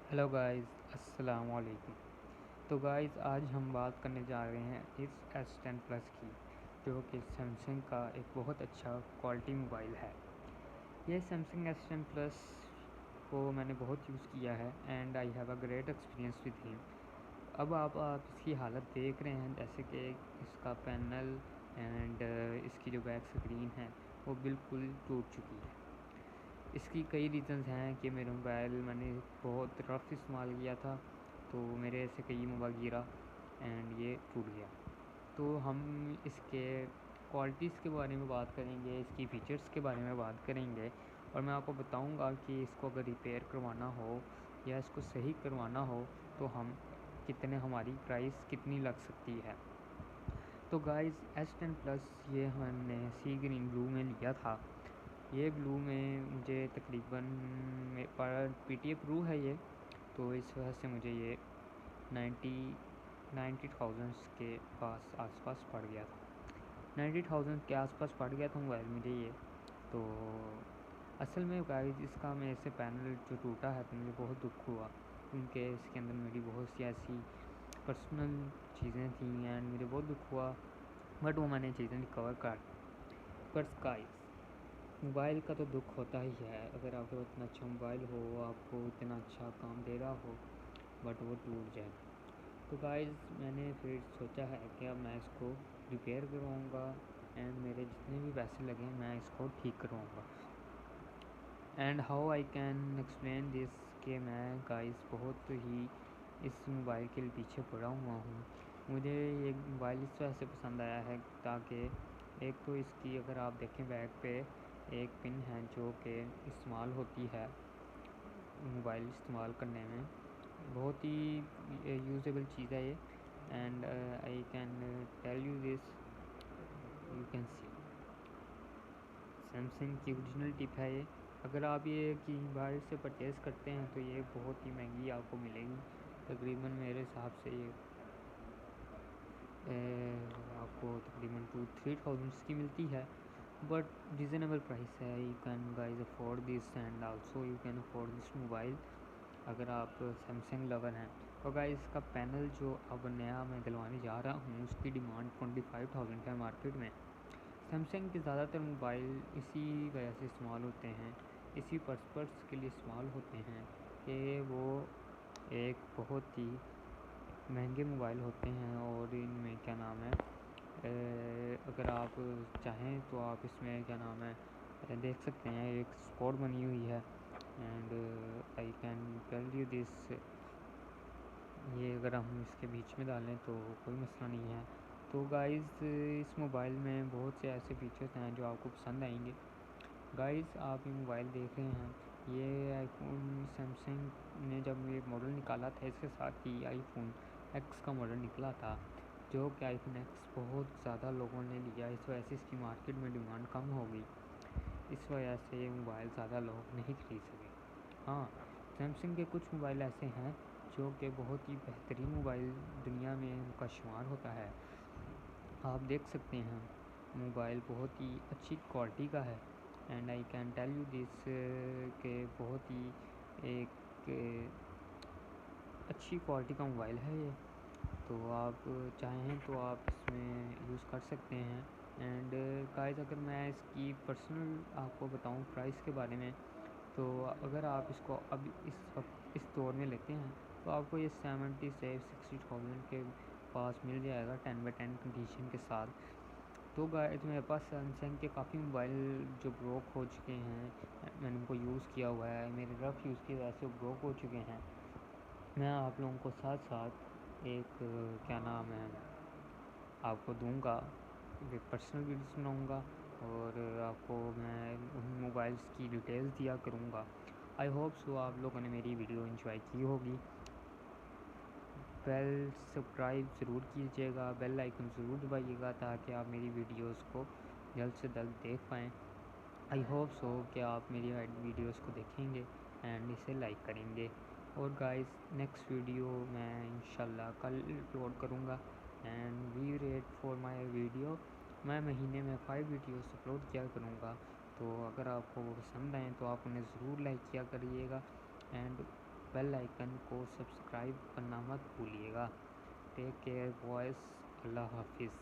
Hello guys, अस्सलाम वालेकुम। तो गाइस, आज हम बात करने जा रहे हैं इस S10 प्लस की, जो कि सैमसंग का एक बहुत अच्छा क्वालिटी मोबाइल है। ये सैमसंग S10 प्लस को मैंने बहुत यूज़ किया है and I have a great experience with him. अब आप इसकी हालत देख रहे हैं, जैसे कि इसका पैनल एंड इसकी जो बैक स्क्रीन है वो बिल्कुल टूट चुकी है। इसकी कई रीज़न्स हैं कि मेरा मोबाइल मैंने बहुत रफ़ इस्तेमाल किया था, तो मेरे से कई मोबाइल गिरा एंड ये टूट गया। तो हम इसके क्वालिटीज़ के बारे में बात करेंगे, इसकी फ़ीचर्स के बारे में बात करेंगे, और मैं आपको बताऊंगा कि इसको अगर रिपेयर करवाना हो या इसको सही करवाना हो तो हमारी प्राइस कितनी लग सकती है। तो गाइस, S10 प्लस ये हमने सी ग्रीन ब्लू में लिया था। ये ब्लू में मुझे तकरीबन पर PTA प्रू है ये, तो इस वजह से मुझे ये 90,000 के आसपास पड़ गया था। 90,000 के आसपास पड़ गया था मोबाइल मुझे ये। तो असल में गाइस, इसका मेरे से पैनल जो टूटा है तो मुझे बहुत दुख हुआ, क्योंकि इसके अंदर मेरी बहुत सी ऐसी पर्सनल चीज़ें थी एंड मुझे बहुत दुख हुआ, बट वो मैंने चीज़ें रिकवर कर। पर गाइस, मोबाइल का तो दुख होता ही है। अगर आपके पास इतना अच्छा मोबाइल हो, आपको इतना अच्छा काम दे रहा हो, बट वो टूट जाए, तो गाइस मैंने फिर सोचा है कि अब मैं इसको रिपेयर करवाऊँगा एंड मेरे जितने भी पैसे लगे मैं इसको ठीक करवाऊँगा। And how I can explain this कि मैं गाइस बहुत ही इस मोबाइल के पीछे पड़ा हुआ हूँ। मुझे ये मोबाइल इस वजह से पसंद आया है ताकि एक तो इसकी, अगर आप देखें बैक पे एक पिन है जो कि इस्तेमाल होती है मोबाइल इस्तेमाल करने में, बहुत ही यूजेबल चीज़ है ये। And I can tell you this, you can see Samsung की ओरिजिनल टिप है ये। अगर आप ये कि बाहर से परचेज़ करते हैं तो ये बहुत ही महंगी आपको मिलेगी। तकरीबन मेरे हिसाब से ये आपको तकरीबन 2-3 थाउजेंड्स की मिलती है, बट रिजनेबल प्राइस है। You can guys afford this and also you can afford this mobile अगर आप सैमसंग लवर हैं। और गाइस, इसका पैनल जो अब नया मैं दिलवाने जा रहा हूँ उसकी डिमांड 25,000 है मार्केट में। सैमसंग के ज़्यादातर मोबाइल इसी वजह से इस्तेमाल होते हैं, इसी पर्पस के लिए इस्तेमाल होते हैं कि वो एक बहुत ही महंगे मोबाइल होते हैं, और इनमें क्या नाम है, अगर आप चाहें तो आप इसमें क्या नाम है, देख सकते हैं एक स्पॉट बनी हुई है। And I can tell you this, ये अगर हम इसके बीच में डालें तो कोई मसला नहीं है। तो गाइस, इस मोबाइल में बहुत से ऐसे फीचर्स हैं जो आपको पसंद आएंगे। गाइस, आप ये मोबाइल देख रहे हैं, ये आईफोन सैमसंग ने जब ये मॉडल निकाला था, इसके साथ ही आईफोन एक्स का मॉडल निकला था, जो कि आईफोन एक्स बहुत ज़्यादा लोगों ने लिया। इस वजह से इसकी मार्केट में डिमांड कम हो गई, इस वजह से ये मोबाइल ज़्यादा लोग नहीं खरीद सके। हाँ, सैमसंग के कुछ मोबाइल ऐसे हैं जो कि बहुत ही बेहतरीन मोबाइल दुनिया में उनका शुमार होता है। आप देख सकते हैं मोबाइल बहुत ही अच्छी क्वालिटी का है। And I can tell you this के बहुत ही एक अच्छी क्वालिटी का मोबाइल है ये। तो आप चाहें तो आप इसमें यूज़ कर सकते हैं। एंड गाइस, अगर मैं इसकी पर्सनल आपको बताऊं प्राइस के बारे में, तो अगर आप इसको अब इस वक्त इस दौर में लेते हैं तो आपको ये 70 से 60,000 के पास मिल जाएगा 10/10 कंडीशन के साथ। तो गाइस, मेरे पास सैमसंग के काफ़ी मोबाइल जो ब्रोक हो चुके हैं, मैंने उनको यूज़ किया हुआ है, मेरे रफ़ यूज़ की वजह से ब्रोक हो चुके हैं। मैं आप लोगों को साथ साथ एक क्या नाम है आपको दूंगा, एक पर्सनल वीडियोस बनाऊंगा, और आपको मैं उन मोबाइल्स की डिटेल्स दिया करूंगा। आई होप सो आप लोगों ने मेरी वीडियो एंजॉय की होगी। बेल सब्सक्राइब ज़रूर कीजिएगा, बेल आइकन ज़रूर दबाइएगा ताकि आप मेरी वीडियोस को जल्द से जल्द देख पाएँ। आई होप सो कि आप मेरी वीडियोस को देखेंगे एंड इसे लाइक करेंगे। और गाइस, नेक्स्ट वीडियो मैं इंशाल्लाह कल अपलोड करूँगा। And we wait for my video. मैं महीने में 5 वीडियोस अपलोड किया करूँगा, तो अगर आपको वो पसंद आए तो आप उन्हें ज़रूर लाइक किया करिएगा। एंड بیل آئکن کو سبسکرائب کرنا مت بھولیے گا. Take care boys. اللہ حافظ.